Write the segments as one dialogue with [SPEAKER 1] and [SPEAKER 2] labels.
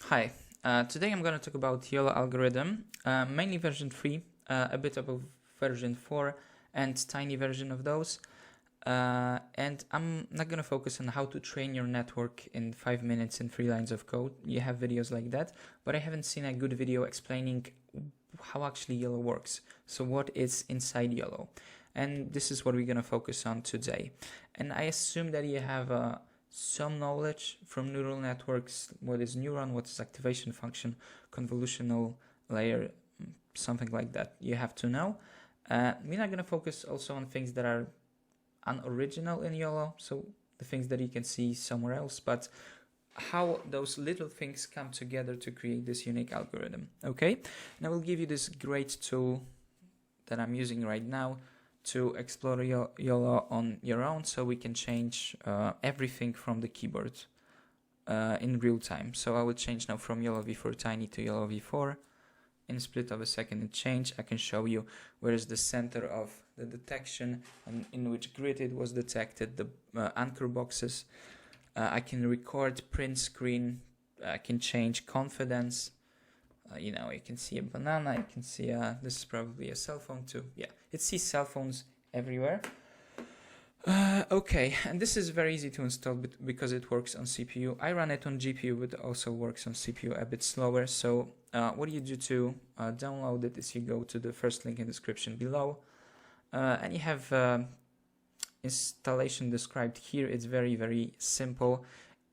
[SPEAKER 1] Hi, today I'm going to talk about Yolo algorithm, mainly version 3, a bit of version 4 and tiny version of those. And I'm not going to focus on how to train your network in 5 minutes in 3 lines of code. You have videos like that, but I haven't seen a good video explaining how actually Yolo works. So what is inside Yolo? And this is what we're going to focus on today. And I assume that you have some knowledge from neural networks, what is neuron, what is activation function, convolutional layer, something like that you have to know. We're not going to focus also on things that are unoriginal in Yolo, so the things that you can see somewhere else, but how those little things come together to create this unique algorithm. Okay, and I will give you this great tool that I'm using right now to explore Yolo on your own, so we can change everything from the keyboard in real time. So I will change now from Yolo V3 Tiny to Yolo V4. In a split of a second it change. I can show you where is the center of the detection and in which grid it was detected, the anchor boxes. I can record, print screen, I can change confidence. You can see a banana, you can see this is probably a cell phone too. Yeah, it sees cell phones everywhere. Okay, and this is very easy to install because it works on CPU. I run it on GPU, but it also works on CPU a bit slower. So what you do to download it is you go to the first link in the description below, and you have installation described here. It's very, very simple.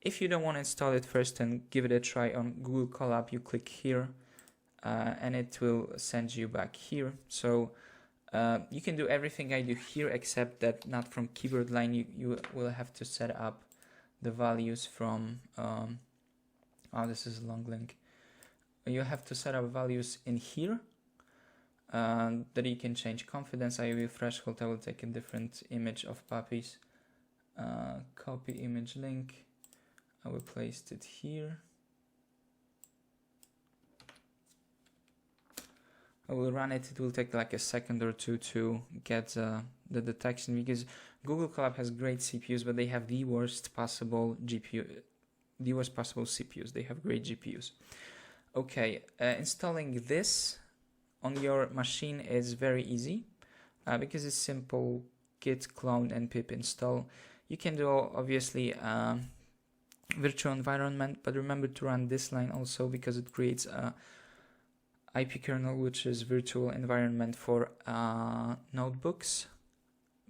[SPEAKER 1] If you don't want to install it first and give it a try on Google Colab, you click here, and it will send you back here. So you can do everything I do here, except that not from keyboard line. You will have to set up the values from this is a long link. You have to set up values in here that you can change confidence, IOV threshold. I will take a different image of puppies. Copy image link. I will place it here. I will run it. It will take like a second or two to get the detection, because Google Colab has great CPUs, but they have the worst possible CPUs. They have great GPUs. Okay, installing this on your machine is very easy because it's simple: git clone and pip install. You can do obviously virtual environment, but remember to run this line also, because it creates a IP kernel, which is virtual environment for notebooks,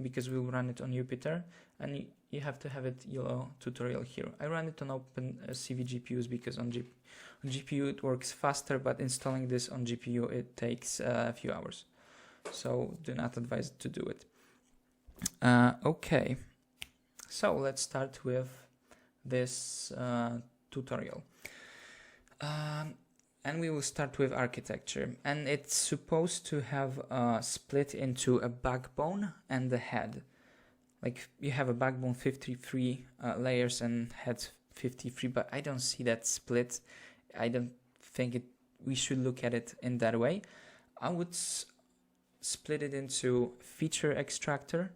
[SPEAKER 1] because we'll run it on Jupyter, and you have to have it Yolo tutorial here. I run it on Open CV GPUs because on GPU it works faster, but installing this on GPU it takes a few hours, so do not advise to do it. Okay, so let's start with this tutorial. And we will start with architecture, and it's supposed to have split into a backbone and the head. Like you have a backbone 53 layers and head 53, but I don't see that split. I don't think we should look at it in that way. I would split it into feature extractor,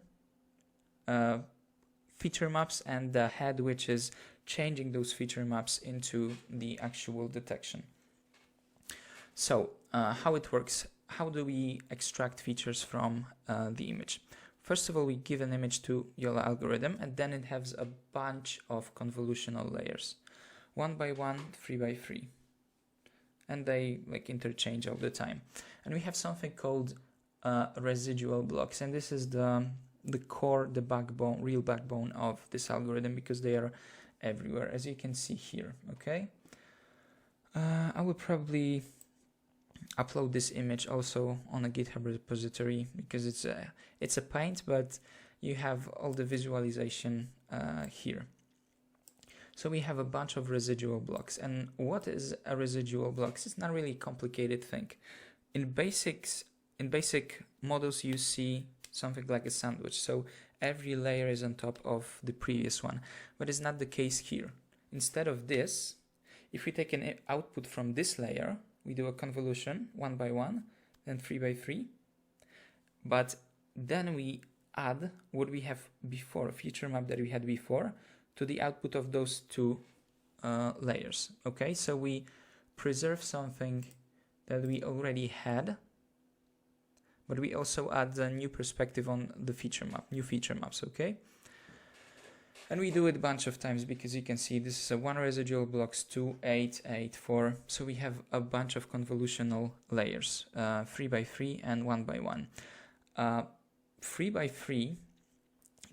[SPEAKER 1] feature maps, and the head, which is changing those feature maps into the actual detection. So how it works, how do we extract features from the image? First of all, we give an image to Yolo algorithm, and then it has a bunch of convolutional layers, 1 by 1, 3 by 3, and they like interchange all the time. And we have something called residual blocks, and this is the core, the backbone, real backbone of this algorithm, because they are everywhere, as you can see here. Okay, I will probably upload this image also on a GitHub repository, because it's a paint, but you have all the visualization here. So we have a bunch of residual blocks. And what is a residual blocks? It's not really a complicated thing. In basic models, you see something like a sandwich. So every layer is on top of the previous one, but it's not the case here. Instead of this, if we take an output from this layer, we do a convolution 1 by 1, then 3 by 3, but then we add what we have before, a feature map that we had before, to the output of those two layers. Okay, so we preserve something that we already had, but we also add a new perspective on the feature map, new feature maps. Okay, and we do it a bunch of times because you can see this is a 1 residual blocks, 2, 8, 8, 4. So we have a bunch of convolutional layers, 3 by 3 and 1 by 1. 3 by 3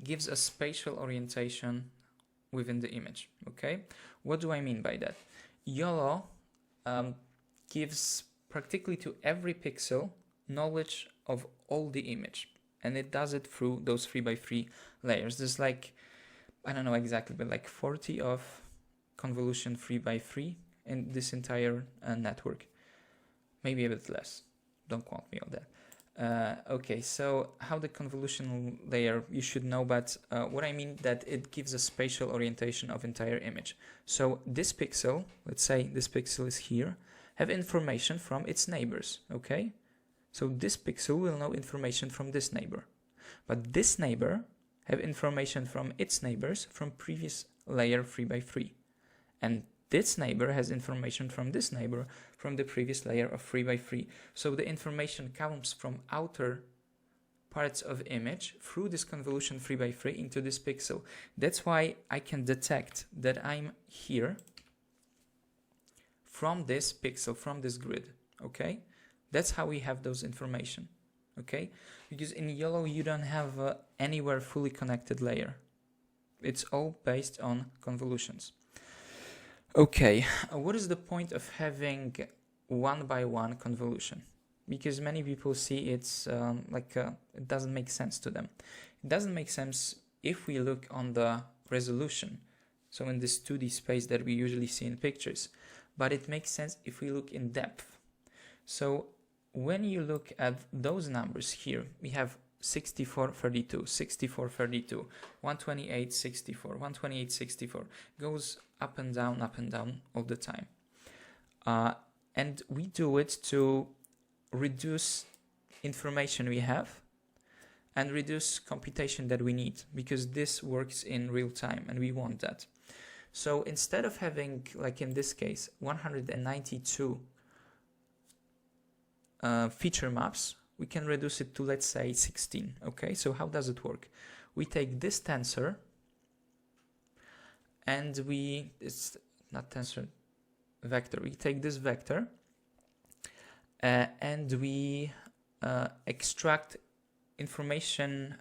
[SPEAKER 1] gives a spatial orientation within the image. Okay, what do I mean by that? Yolo gives practically to every pixel knowledge of all the image, and it does it through those 3 by 3 layers. There's like, I don't know exactly, but like 40 of convolution 3 by 3 in this entire network, maybe a bit less, don't quote me on that. Okay, so how the convolutional layer, you should know, but what I mean that it gives a spatial orientation of entire image. So this pixel, let's say this pixel is here, have information from its neighbors. Okay, so this pixel will know information from this neighbor, but this neighbor have information from its neighbors from previous layer 3 by 3, and this neighbor has information from this neighbor from the previous layer of 3 by 3. So the information comes from outer parts of image through this convolution 3 by 3 into this pixel. That's why I can detect that I'm here from this pixel, from this grid. Okay, that's how we have those information. Okay, because in Yolo you don't have anywhere fully connected layer. It's all based on convolutions. Okay, what is the point of having 1 by 1 convolution? Because many people see it's it doesn't make sense to them. It doesn't make sense if we look on the resolution, so in this 2D space that we usually see in pictures, but it makes sense if we look in depth. So when you look at those numbers here, we have 64, 32, 64, 32, 128, 64, 128, 64, goes up and down all the time. And we do it to reduce information we have and reduce computation that we need, because this works in real time and we want that. So instead of having, like in this case, 192 feature maps, we can reduce it to, let's say, 16. Okay, so how does it work? We take this tensor and it's not tensor, vector. We take this vector and we extract information,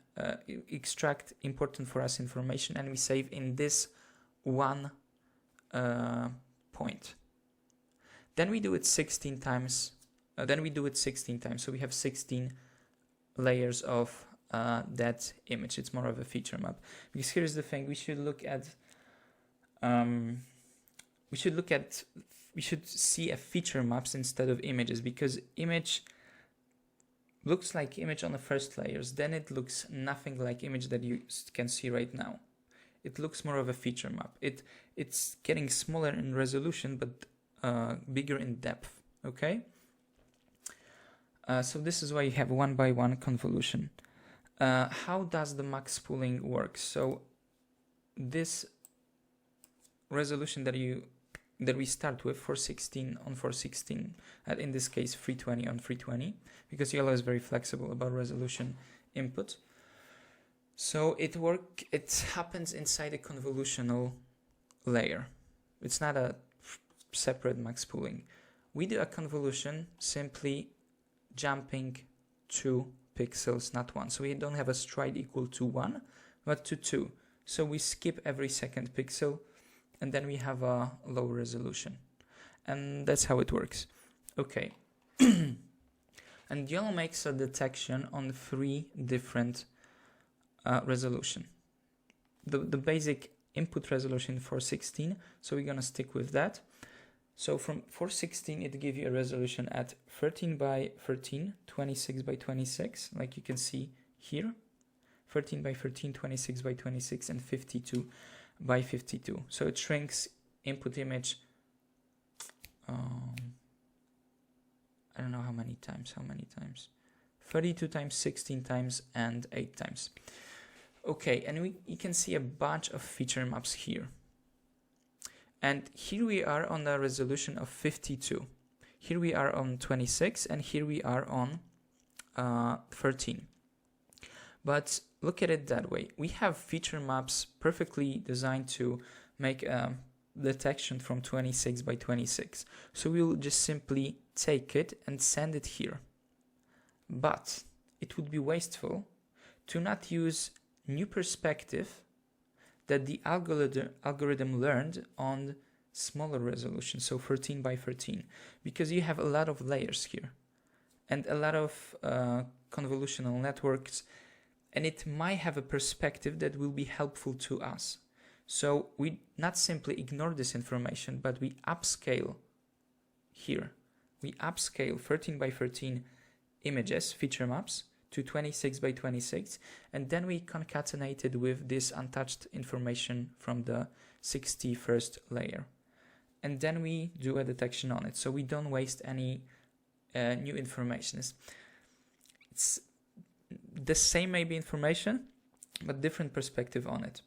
[SPEAKER 1] extract important for us information, and we save in this one point. Then we do it 16 times. So we have 16 layers of that image. It's more of a feature map. Because here's the thing: we should see a feature maps instead of images, because image looks like image on the first layers, then it looks nothing like image that you can see right now. It looks more of a feature map. It's getting smaller in resolution, but bigger in depth. Okay. So this is why you have 1 by 1 convolution. How does the max pooling work? So this resolution that we start with, 416 on 416, in this case 320 on 320, because Yolo is very flexible about resolution input. So it happens inside a convolutional layer. It's not a separate max pooling. We do a convolution simply jumping 2 pixels, not 1. So we don't have a stride equal to 1, but to 2. So we skip every second pixel, and then we have a low resolution. And that's how it works. Okay. And Yolo makes a detection on 3 different resolution. The basic input resolution 416, so we're gonna stick with that. So from 416, it gives you a resolution at 13 by 13, 26 by 26, like you can see here. 13 by 13, 26 by 26, and 52 by 52. So it shrinks input image, I don't know how many times, 32 times, 16 times, and 8 times. Okay, and you can see a bunch of feature maps here. And here we are on a resolution of 52. Here we are on 26, and here we are on 13. But look at it that way. We have feature maps perfectly designed to make a detection from 26 by 26. So we will just simply take it and send it here. But it would be wasteful to not use new perspective that the algorithm learned on smaller resolution, so 13 by 13, because you have a lot of layers here and a lot of convolutional networks, and it might have a perspective that will be helpful to us. So we not simply ignore this information, but we upscale here. We upscale 13 by 13 images, feature maps, to 26 by 26, and then we concatenate it with this untouched information from the 61st layer. And then we do a detection on it, so we don't waste any new information. It's the same maybe information, but different perspective on it.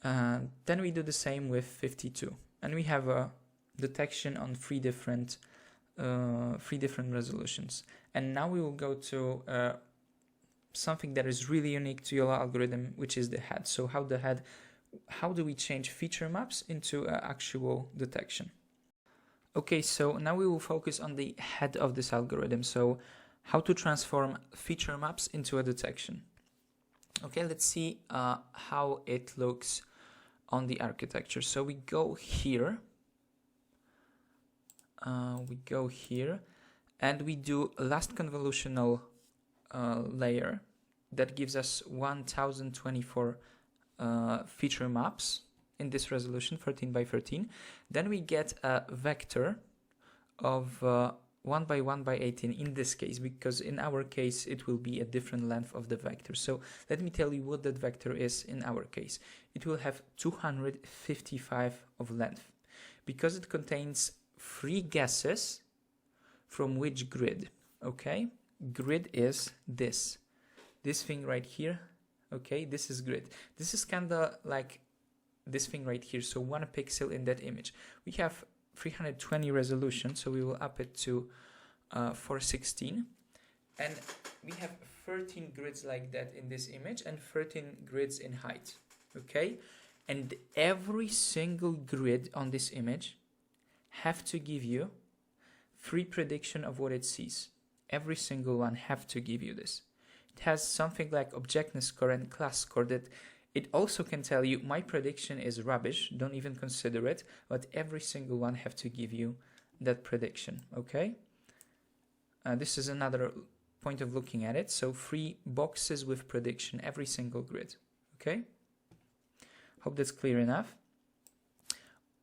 [SPEAKER 1] Then we do the same with 52, and we have a detection on three different resolutions. And now we will go to something that is really unique to Yolo algorithm, which is the head. So how do we change feature maps into actual detection? Okay, so now we will focus on the head of this algorithm. So how to transform feature maps into a detection. Okay, let's see how it looks on the architecture. So we go here. And we do a last convolutional layer that gives us 1024 feature maps in this resolution, 13 by 13. Then we get a vector of 1 by 1 by 18 in this case, because in our case it will be a different length of the vector. So let me tell you what that vector is in our case. It will have 255 of length, because it contains 3 guesses from which grid. Okay, grid is this thing right here. Okay, this is grid. This is kind of like this thing right here, so 1 pixel in that image. We have 320 resolution, so we will up it to 416, and we have 13 grids like that in this image and 13 grids in height. Okay, and every single grid on this image have to give you 3 prediction of what it sees. Every single one have to give you this. It has something like objectness score and class score that it also can tell you my prediction is rubbish, don't even consider it, but every single one have to give you that prediction. Okay, this is another point of looking at it. So 3 boxes with prediction every single grid. Okay, hope that's clear enough.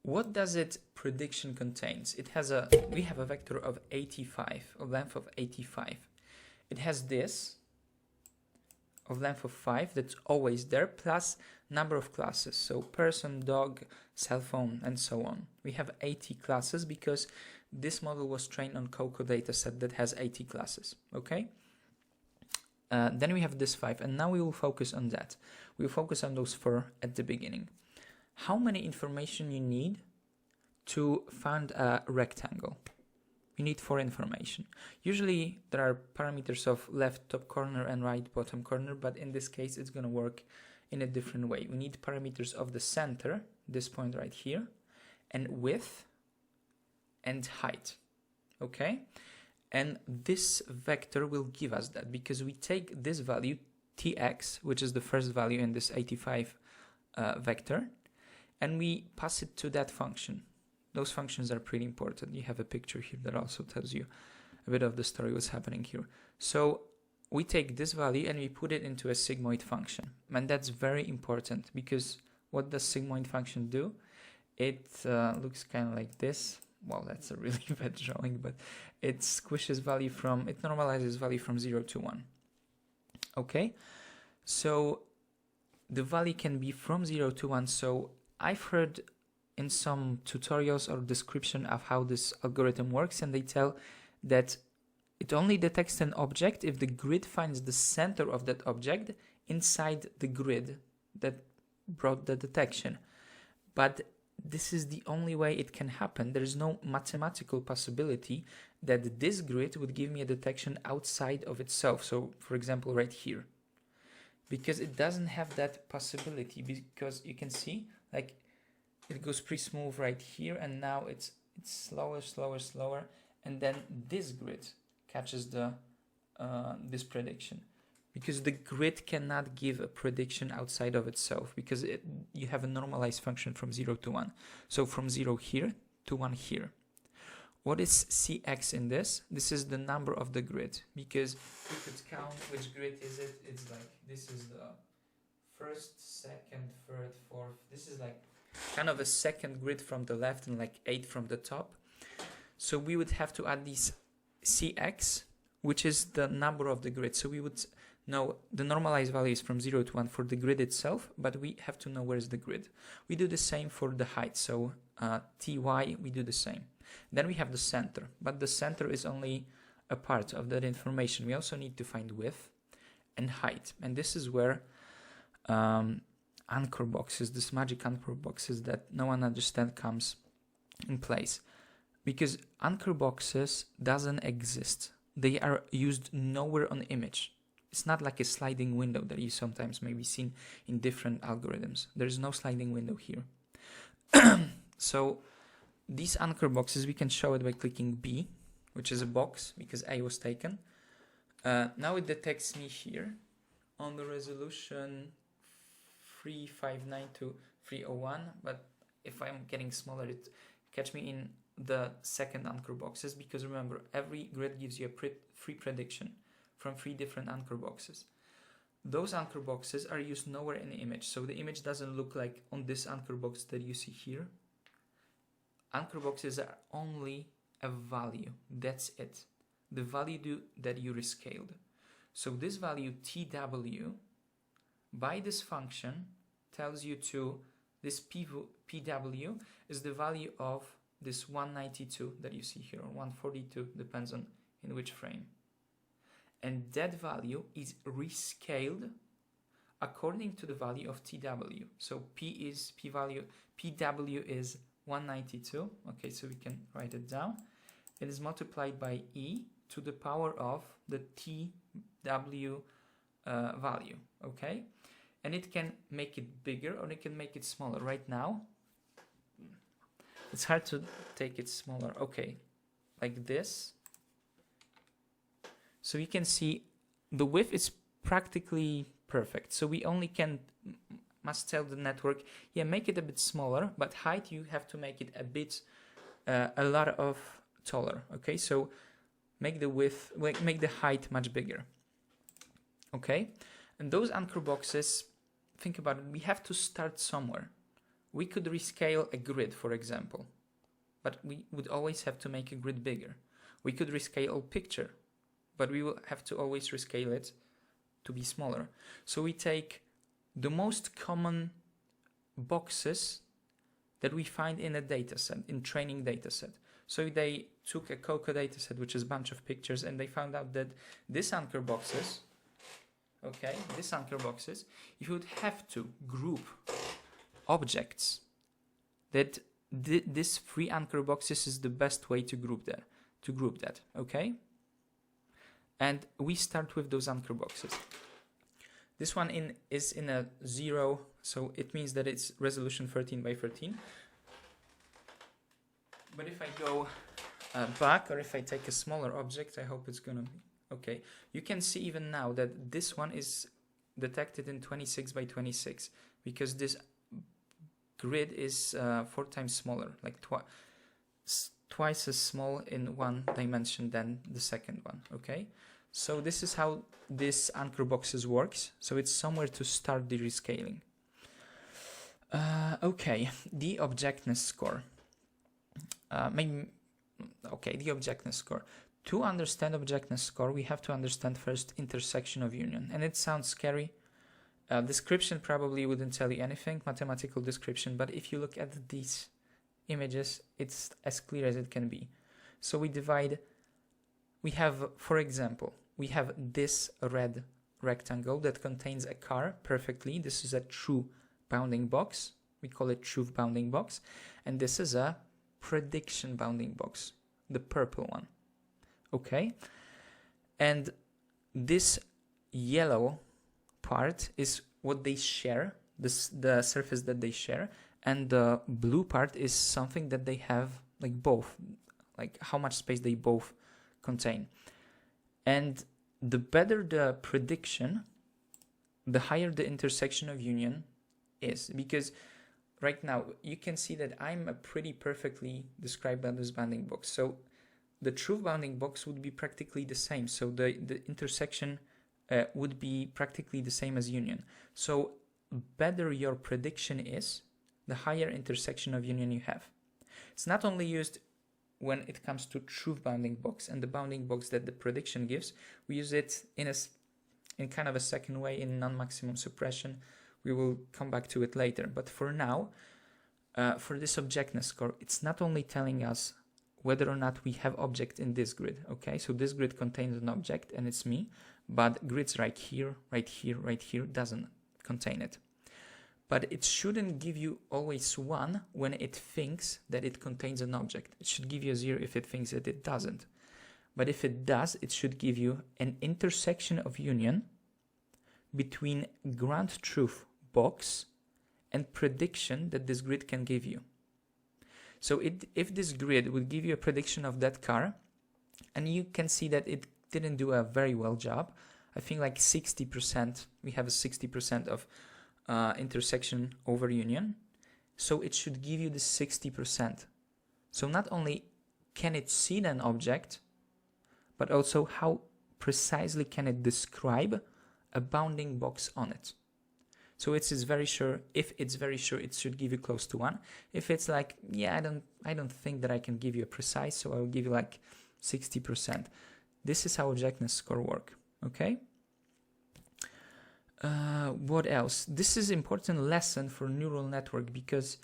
[SPEAKER 1] What does it prediction contains? It has we have a vector of 85, of length of 85. It has this of length of 5 that's always there, plus number of classes, so person, dog, cell phone, and so on. We have 80 classes because this model was trained on Coco dataset that has 80 classes. Okay, then we have this 5, and now we will focus on that. We will focus on those 4 at the beginning. How many information you need to find a rectangle? You need 4 information. Usually there are parameters of left top corner and right bottom corner, but in this case it's going to work in a different way. We need parameters of the center, this point right here, and width and height. Okay, and this vector will give us that, because we take this value tx, which is the first value in this 85 vector, and we pass it to that function. Those functions are pretty important. You have a picture here that also tells you a bit of the story what's happening here. So we take this value and we put it into a sigmoid function, and that's very important, because what does sigmoid function do? It looks kind of like this. Well, that's a really bad drawing, but it squishes value from, it normalizes value from 0 to 1. Okay, so the value can be from 0 to 1. So I've heard in some tutorials or description of how this algorithm works, and they tell that it only detects an object if the grid finds the center of that object inside the grid that brought the detection. But this is the only way it can happen. There is no mathematical possibility that this grid would give me a detection outside of itself. So for example, right here, because it doesn't have that possibility, because you can see like it goes pretty smooth right here, and now it's slower, and then this grid catches the this prediction, because the grid cannot give a prediction outside of itself, because you have a normalized function from 0 to 1. So from 0 here to 1 here. What is Cx in this? This is the number of the grid, because we could count which grid is it. It's like, this is the first, second, third, fourth. This is like kind of a second grid from the left and like 8 from the top. So we would have to add these Cx, which is the number of the grid. So we would know the normalized value is from 0 to 1 for the grid itself, but we have to know where's the grid. We do the same for the height. So Ty, we do the same. Then we have the center, but the center is only a part of that information. We also need to find width and height. And this is where anchor boxes, this magic anchor boxes that no one understands, comes in place. Because anchor boxes doesn't exist. They are used nowhere on the image. It's not like a sliding window that you sometimes maybe seen in different algorithms. There's no sliding window here. So these anchor boxes, we can show it by clicking B, which is a box because A was taken. Now it detects me here on the resolution 359 to 301, but if I'm getting smaller, it catch me in the second anchor boxes, because remember, every grid gives you a free prediction from 3 different anchor boxes. Those anchor boxes are used nowhere in the image, so the image doesn't look like on this anchor box that you see here. Anchor boxes are only a value, that's it. The value that you rescaled. So this value TW by this function tells you to this PW is the value of this 192 that you see here, or 142, depends on in which frame. And that value is rescaled according to the value of TW. So PW is 192. Okay, so we can write it down. It is multiplied by E to the power of the TW value. Okay, and it can make it bigger or it can make it smaller. Right now, it's hard to take it smaller. Okay, like this. So you can see the width is practically perfect. So we only must tell the network, yeah, make it a bit smaller, but height you have to make it a bit, a lot of taller. Okay, so make the width, make the height much bigger. Okay, and those anchor boxes, think about it, we have to start somewhere. We could rescale a grid, for example, but we would always have to make a grid bigger. We could rescale a picture, but we will have to always rescale it to be smaller. So we take the most common boxes that we find in a dataset, in training dataset. So they took a COCO dataset, which is a bunch of pictures, and they found out that these anchor boxes, okay, these anchor boxes, if you would have to group objects, that this 3 anchor boxes is the best way to group that, okay? And we start with those anchor boxes. This one is in a 0, so it means that it's resolution 13 by 13. But if I go back, or if I take a smaller object, I hope it's gonna be okay. You can see even now that this one is detected in 26 by 26, because this grid is 4 times smaller, like twice as small in one dimension than the second one. Okay, so this is how this anchor boxes works. So it's somewhere to start the rescaling. Okay, the objectness score. The objectness score. To understand objectness score, we have to understand first intersection of union, and it sounds scary. Description probably wouldn't tell you anything, mathematical description, but if you look at these images, it's as clear as it can be. So we have, for example, we have this red rectangle that contains a car perfectly. This is a true bounding box We call it truth bounding box. And this is a prediction bounding box, the purple one. Okay. And this yellow part is what they share, the surface that they share. And the blue part is something that they have, like both, like how much space they both contain. And the better the prediction, the higher the intersection of union is. Because right now you can see that I'm a pretty perfectly described by this bounding box. So the truth bounding box would be practically the same. So the intersection would be practically the same as union. So better your prediction is, the higher intersection of union you have. It's not only used when it comes to truth bounding box and the bounding box that the prediction gives. We use it in kind of a second way in non-maximum suppression. We will come back to it later. But for now, for this objectness score, it's not only telling us whether or not we have object in this grid. Okay, so this grid contains an object and it's me, but grids right here, right here, right here doesn't contain it. But it shouldn't give you always 1 when it thinks that it contains an object. It should give you a 0 if it thinks that it doesn't. But if it does, it should give you an intersection of union between ground truth box and prediction that this grid can give you. So if this grid would give you a prediction of that car, and you can see that it didn't do a very well job, I think like 60%, we have a 60% of intersection over union. So it should give you the 60%. So not only can it see an object, but also how precisely can it describe a bounding box on it. So it is very sure. If it's very sure, it should give you close to 1. If it's like, yeah, I don't think that I can give you a precise, so I will give you like 60%. This is how objectness score work. Okay. What else? This is important lesson for neural network because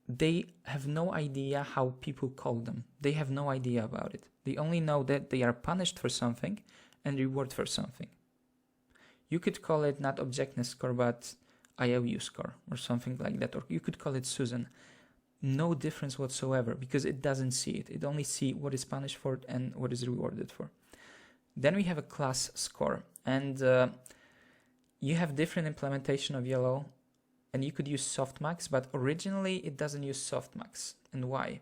[SPEAKER 1] they have no idea how people call them. They have no idea about it. They only know that they are punished for something and reward for something. You could call it not objectness score, but IOU score or something like that. Or you could call it Susan. No difference whatsoever because it doesn't see it. It only sees what is punished for and what is rewarded for. Then we have a class score. And you have different implementation of Yolo. And you could use softmax, but originally it doesn't use softmax. And why?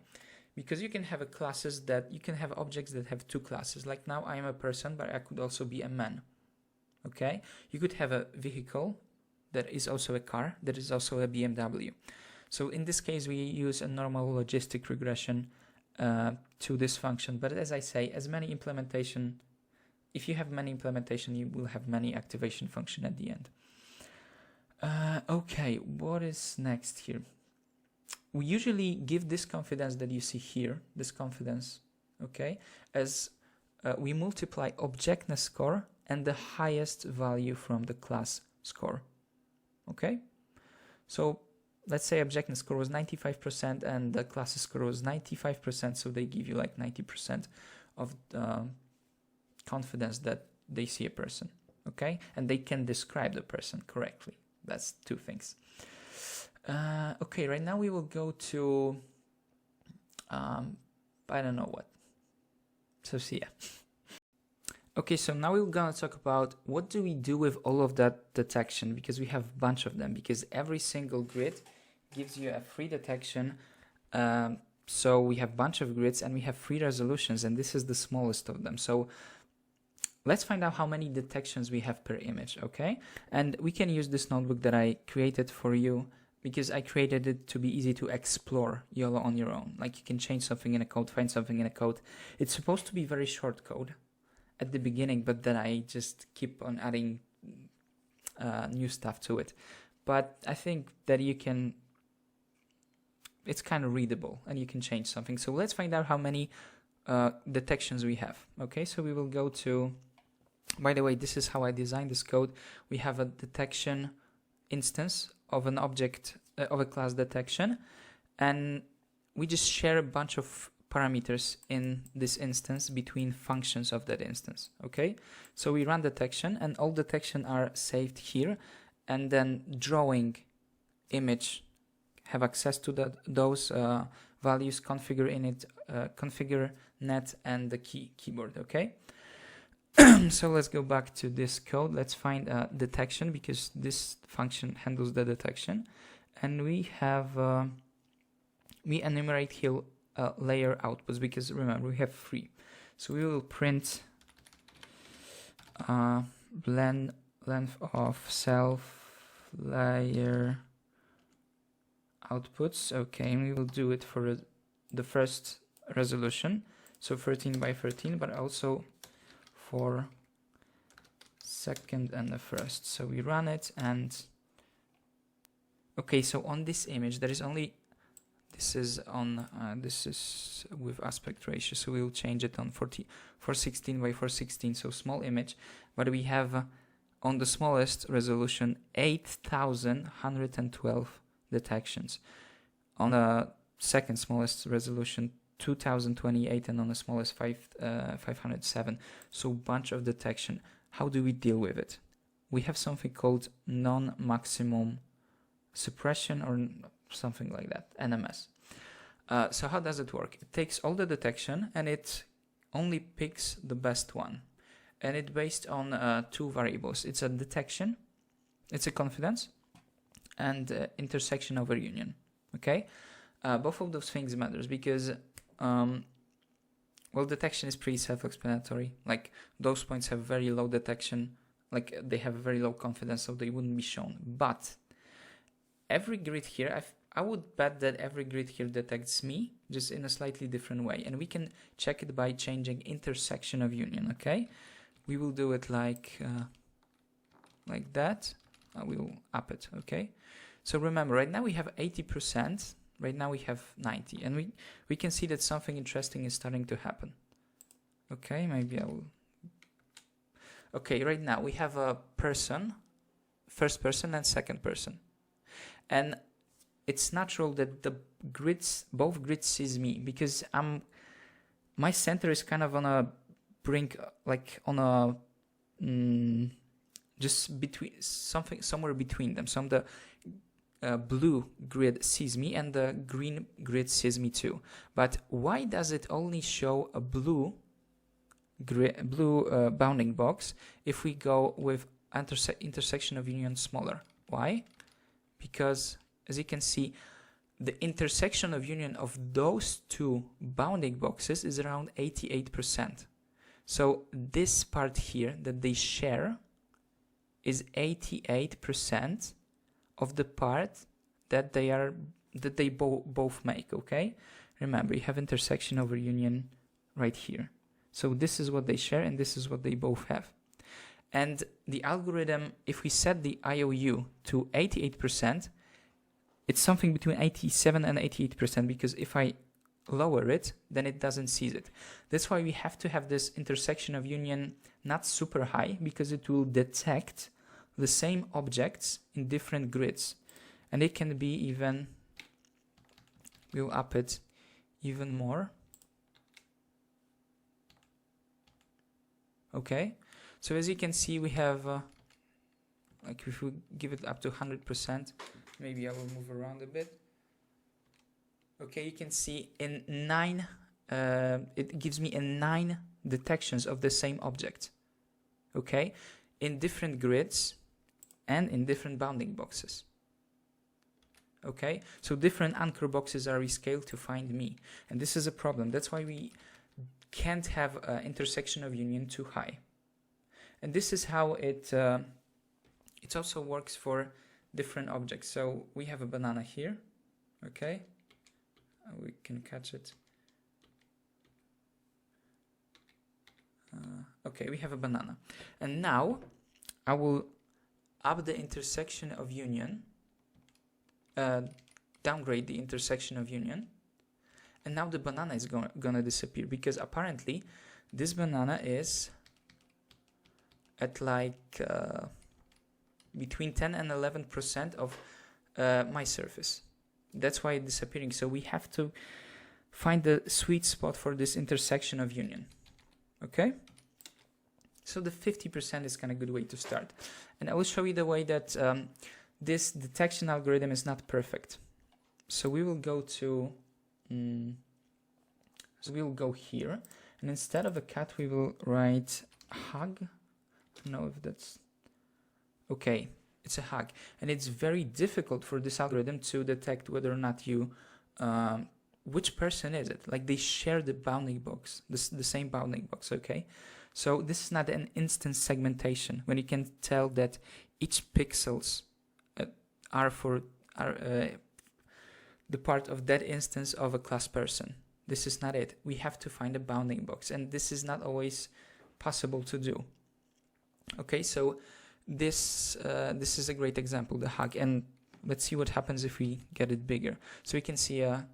[SPEAKER 1] Because you can have a classes that you can have objects that have 2 classes. Like now I am a person, but I could also be a man. Okay, you could have a vehicle that is also a car, that is also a BMW. So in this case, we use a normal logistic regression to this function. But as I say, as many implementation, if you have many implementation, you will have many activation function at the end. Okay, what is next here? We usually give this confidence that you see here, this confidence, okay, as we multiply objectness score and the highest value from the class score. Okay, so let's say objectness score was 95% and the class score was 95%, so they give you like 90% of the confidence that they see a person. Okay, and they can describe the person correctly. That's 2 things. Okay, right now we will go to I don't know what. So see ya. Okay, so now we're gonna talk about what do we do with all of that detection, because we have a bunch of them, because every single grid gives you a free detection. So we have a bunch of grids and we have 3 resolutions, and this is the smallest of them. So let's find out how many detections we have per image, okay? And we can use this notebook that I created for you because I created it to be easy to explore Yolo on your own. Like you can change something in a code, find something in a code. It's supposed to be very short code at the beginning, but then I just keep on adding new stuff to it. But I think that you can, it's kind of readable and you can change something. So let's find out how many detections we have. Okay, so we will go to, by the way, this is how I designed this code. We have a detection instance of an object, of a class detection, and we just share a bunch of parameters in this instance between functions of that instance. Okay, so we run detection and all detection are saved here, and then drawing image have access to those values, configure init, configure net, and the keyboard. Okay. So let's go back to this code. Let's find detection, because this function handles the detection, and we have we enumerate here layer outputs, because remember we have 3. So we will print length of self layer outputs. Okay, and we will do it for the first resolution, so 13 by 13, but also for second and the first. So we run it, and okay, so on this image there is only, this is on this is with aspect ratio, so we will change it on 416 by 416, so small image, but we have on the smallest resolution 8,112 detections, on the second smallest resolution 2028, and on the smallest 507. So bunch of detection. How do we deal with it? We have something called non-maximum suppression, or something like that, NMS. So how does it work? It takes all the detection and it only picks the best one, and it's based on 2 variables. It's a detection, it's a confidence, and intersection over union. Okay, both of those things matters, because well, detection is pretty self-explanatory. Like, those points have very low detection, like they have very low confidence, so they wouldn't be shown. But every grid here, I would bet that every grid here detects me, just in a slightly different way, and we can check it by changing intersection of union. Okay, we will do it like that. We will up it. Okay, so remember, right now we have 80%. Right now we have 90, and we can see that something interesting is starting to happen. Okay, maybe I will. Okay, right now we have a person, first person and second person, and it's natural that the grids, both grids sees me, because my center is kind of on a brink, like on a just between somewhere between them. So the blue grid sees me and the green grid sees me too. But why does it only show a blue bounding box if we go with intersection of union smaller? Why? Because, as you can see, the intersection of union of those 2 bounding boxes is around 88%. So this part here that they share is 88% of the part that they both make. Okay, remember, you have intersection over union right here, so this is what they share and this is what they both have. And the algorithm, if we set the IOU to 88%, it's something between 87 and 88%, because if I lower it, then it doesn't seize it. That's why we have to have this intersection of union not super high, because it will detect the same objects in different grids, and it can be even, we'll up it even more. Okay, so as you can see, we have like, if we give it up to 100%, maybe I will move around a bit. Okay, you can see in 9 it gives me 9 detections of the same object. Okay, in different grids and in different bounding boxes. Okay, so different anchor boxes are rescaled to find me, and this is a problem. That's why we can't have intersection of union too high. And this is how it also works for different objects. So we have a banana here. Okay, we can catch it. Okay, we have a banana, and now I will up the intersection of union, downgrade the intersection of union, and now the banana is gonna disappear, because apparently this banana is at like between 10 and 11% of my surface. That's why it's disappearing. So we have to find the sweet spot for this intersection of union. Okay, so the 50% is kind of a good way to start, and I will show you the way that this detection algorithm is not perfect, So we will go to, so we will go here, and instead of a cat, we will write hug. I don't know if that's, okay, it's a hug. And it's very difficult for this algorithm to detect whether or not you, which person is it? Like they share the bounding box, the same bounding box, okay? So this is not an instance segmentation when you can tell that each pixels are the part of that instance of a class person. This is not it. We have to find a bounding box, and this is not always possible to do. Okay, so this is a great example, the hug, and let's see what happens if we get it bigger. So we can see a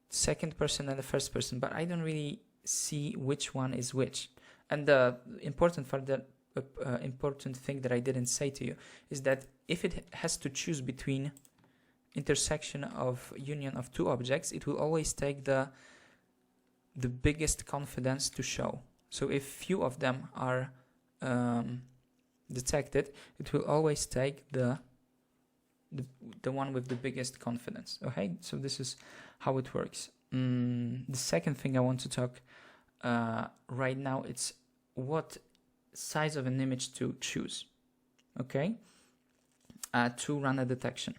[SPEAKER 1] second person and a first person, but I don't really see which one is which. And the important part that important thing that I didn't say to you is that if it has to choose between intersection of union of two objects, it will always take the biggest confidence to show. So if few of them are detected, it will always take the one with the biggest confidence. Okay, so this is how it works. The second thing I want to talk right now, it's what size of an image to choose, okay, to run a detection.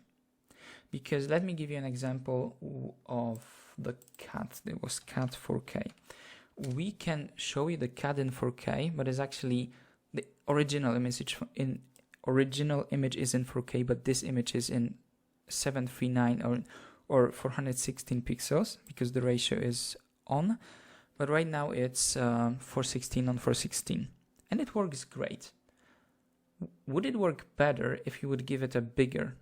[SPEAKER 1] Because let me give you an example of the cat. There was cat 4K. We can show you the cat in 4K, but it's actually the original image is in 4K, but this image is in 739 or 416 pixels because the ratio is on. But right now it's 416 on 416, and it works great. Would it work better if you would give it a bigger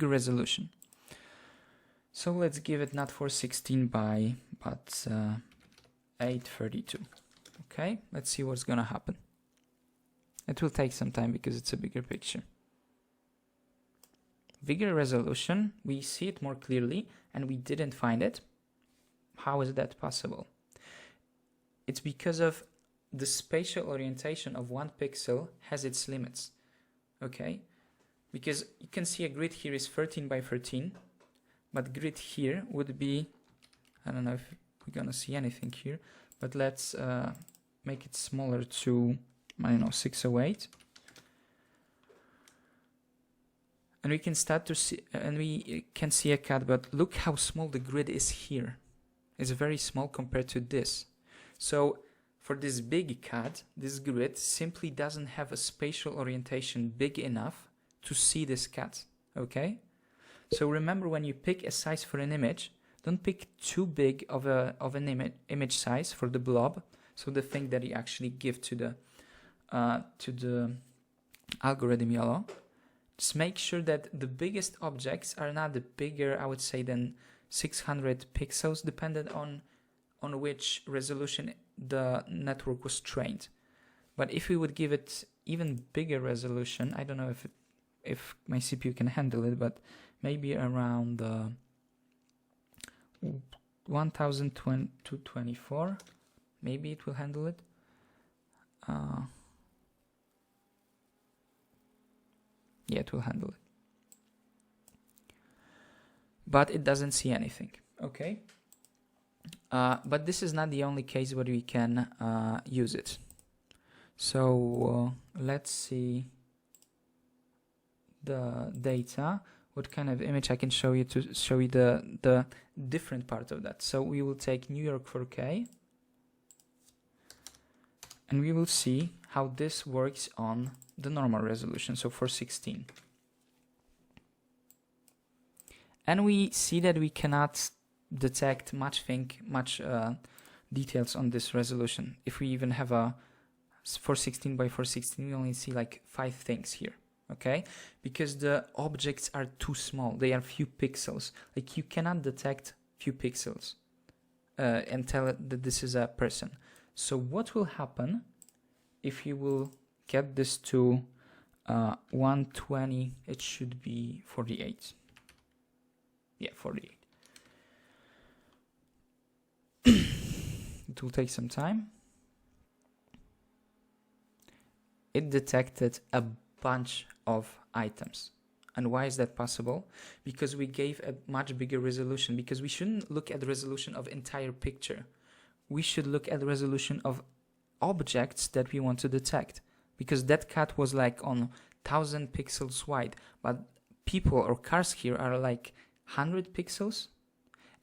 [SPEAKER 1] resolution? So let's give it not 416 but 832. Okay, let's see what's gonna happen. It will take some time because it's a bigger picture. Bigger resolution, we see it more clearly, and we didn't find it. How is that possible? It's because of the spatial orientation of one pixel has its limits. Okay, because you can see a grid here is 13 by 13, but grid here would be, I don't know if we're gonna see anything here, but let's make it smaller to, I don't know, 608. And we can start to see, and we can see a cat, but look how small the grid is here. It's very small compared to this. So for this big cat, this grid simply doesn't have a spatial orientation big enough to see this cat, okay? So remember, when you pick a size for an image, don't pick too big of an image size for the blob, so the thing that you actually give to the algorithm Yolo. Just make sure that the biggest objects are not the bigger, I would say, than 600 pixels, depending on which resolution the network was trained. But if we would give it even bigger resolution, I don't know if my CPU can handle it, but maybe around 1024, maybe it will handle it. Yeah, it will handle it. But it doesn't see anything, okay? But this is not the only case where we can use it. So let's see the data, what kind of image I can show you to show you the different part of that. So we will take New York 4K, and we will see how this works on the normal resolution, so 416. And we see that we cannot detect much details on this resolution. If we even have a 416 by 416, we only see like 5 things here, okay? Because the objects are too small. They are few pixels. Like, you cannot detect few pixels and tell it that this is a person. So what will happen if you will get this to 120? It should be 48. Yeah, 48. It will take some time. It detected a bunch of items. And why is that possible? Because we gave a much bigger resolution, because we shouldn't look at the resolution of entire picture. We should look at the resolution of objects that we want to detect, because that cut was like on 1000 pixels wide, but people or cars here are like 100 pixels.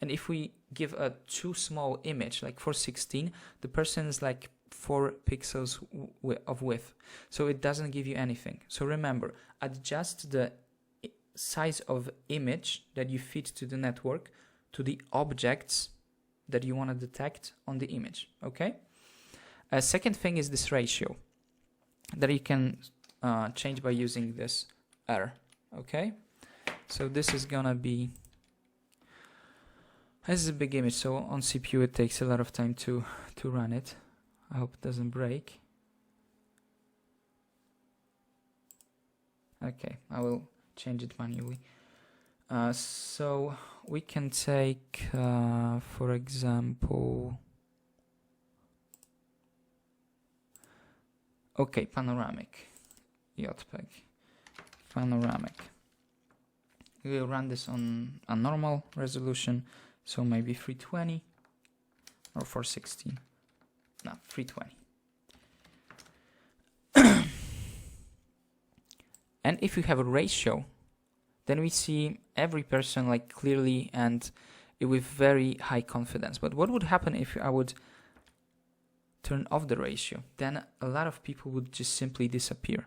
[SPEAKER 1] And if we give a too small image, like 416, the person is like 4 pixels of width. So it doesn't give you anything. So remember, adjust the size of image that you feed to the network to the objects that you want to detect on the image, okay? A second thing is this ratio that you can change by using this R, okay? So this is gonna be, this is a big image, so on CPU it takes a lot of time to run it. I hope it doesn't break. Okay, I will change it manually. So we can take, for example, okay, panoramic, JPEG, panoramic. We'll run this on a normal resolution, so maybe 320 or 416. No, 320. And if you have a ratio, then we see every person like clearly and with very high confidence. But what would happen if I would turn off the ratio? Then a lot of people would just simply disappear.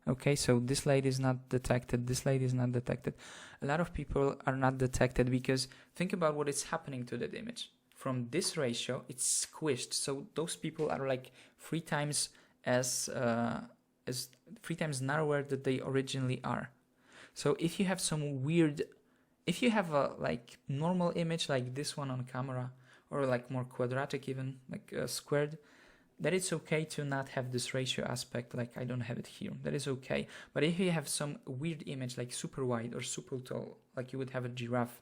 [SPEAKER 1] Okay, so this light is not detected, this light is not detected. A lot of people are not detected because think about what is happening to that image. From this ratio, it's squished. So those people are like 3 times as 3 times narrower than they originally are. So if you have some weird, if you have a like normal image like this one on camera, or like more quadratic even, like squared, that it's okay to not have this ratio aspect, like I don't have it here, that is okay. But if you have some weird image like super wide or super tall, like you would have a giraffe,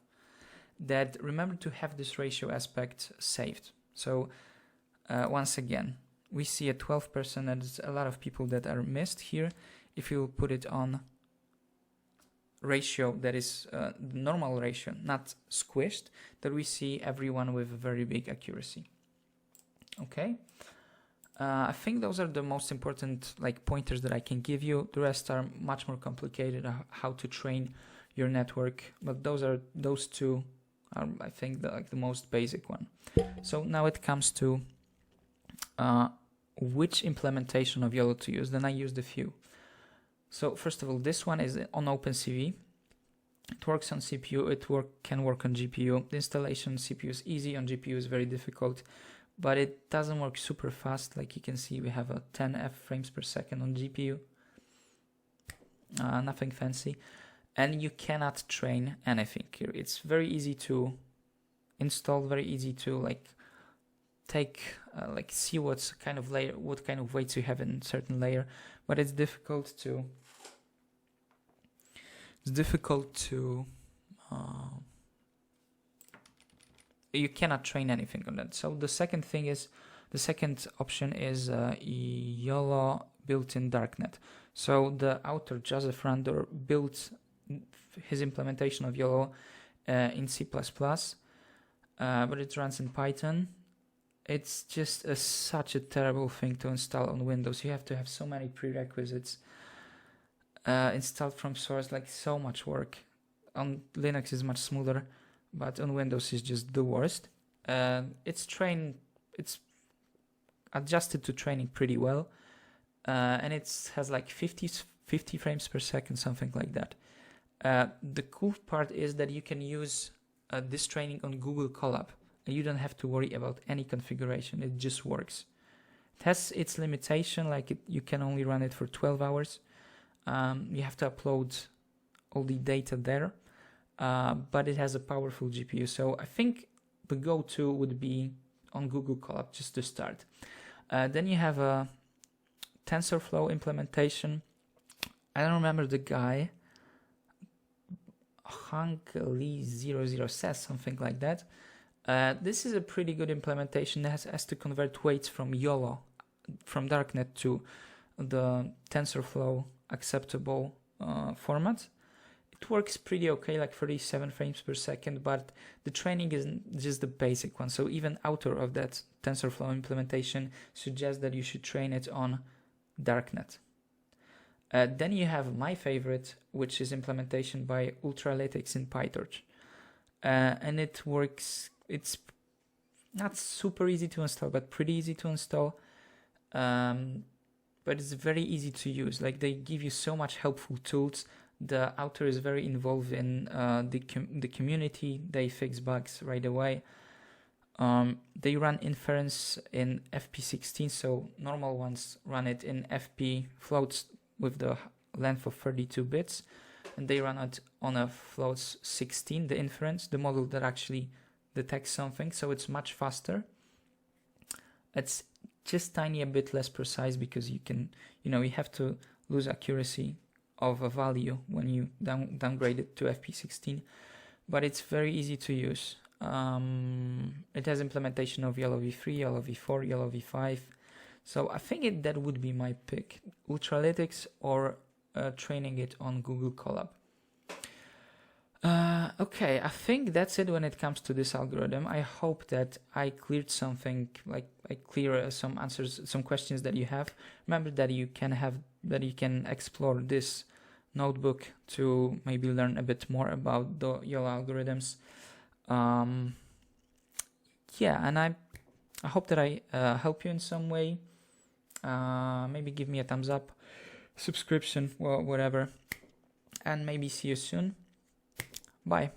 [SPEAKER 1] that remember to have this ratio aspect saved. So once again, we see a 12%, and there's a lot of people that are missed here. If you put it on ratio that is normal ratio, not squished, that we see everyone with a very big accuracy. Okay, I think those are the most important like pointers that I can give you. The rest are much more complicated, how to train your network, but those two are, I think, the most basic one. So now it comes to which implementation of YOLO to use. Then I used a few. So first of all, this one is on OpenCV. It works on CPU, can work on GPU. The installation on CPU is easy, on GPU is very difficult, but it doesn't work super fast. Like you can see, we have a 10 frames per second on GPU. Nothing fancy. And you cannot train anything here. It's very easy to install, very easy to like take, see what kind of weights you have in certain layer, but it's difficult to you cannot train anything on that. So the second option is YOLO built-in darknet. So the author Joseph Randor built his implementation of YOLO in C++, but it runs in Python. It's just such a terrible thing to install on Windows. You have to have so many prerequisites installed from source, like so much work. On Linux is much smoother, but on Windows is just the worst. It's adjusted to training pretty well, and it has like 50 frames per second, something like that. The cool part is that you can use this training on Google Colab, and you don't have to worry about any configuration. It just works. It has its limitation, like you can only run it for 12 hours. You have to upload all the data there, but it has a powerful GPU. So I think the go-to would be on Google Colab just to start. Then you have a TensorFlow implementation. I don't remember the guy. Hank-Lee00 says something like that. This is a pretty good implementation that has to convert weights from YOLO, from darknet to the TensorFlow acceptable format. It works pretty okay, like 37 frames per second, but the training isn't just the basic one. So even author of that TensorFlow implementation suggests that you should train it on darknet. Then you have my favorite, which is implementation by Ultralytics in PyTorch. And it works, it's not super easy to install, but pretty easy to install. But it's very easy to use. Like, they give you so much helpful tools. The author is very involved in the community. They fix bugs right away. They run inference in FP16, so normal ones run it in FP floats with the length of 32 bits, and they run it on a floats 16, the inference, the model that actually detects something, so it's much faster. It's just tiny a bit less precise because you have to lose accuracy of a value when you downgrade it to FP16, but it's very easy to use. It has implementation of Yolo V3, Yolo V4, Yolo V5, so I think that would be my pick: Ultralytics or training it on Google Colab. Okay, I think that's it when it comes to this algorithm. I hope that I cleared something, like I clear some answers, some questions that you have. Remember that you can explore this notebook to maybe learn a bit more about the Yolo algorithms. Yeah, and I hope that I help you in some way. Maybe give me a thumbs up, subscription, whatever, and maybe see you soon. Bye.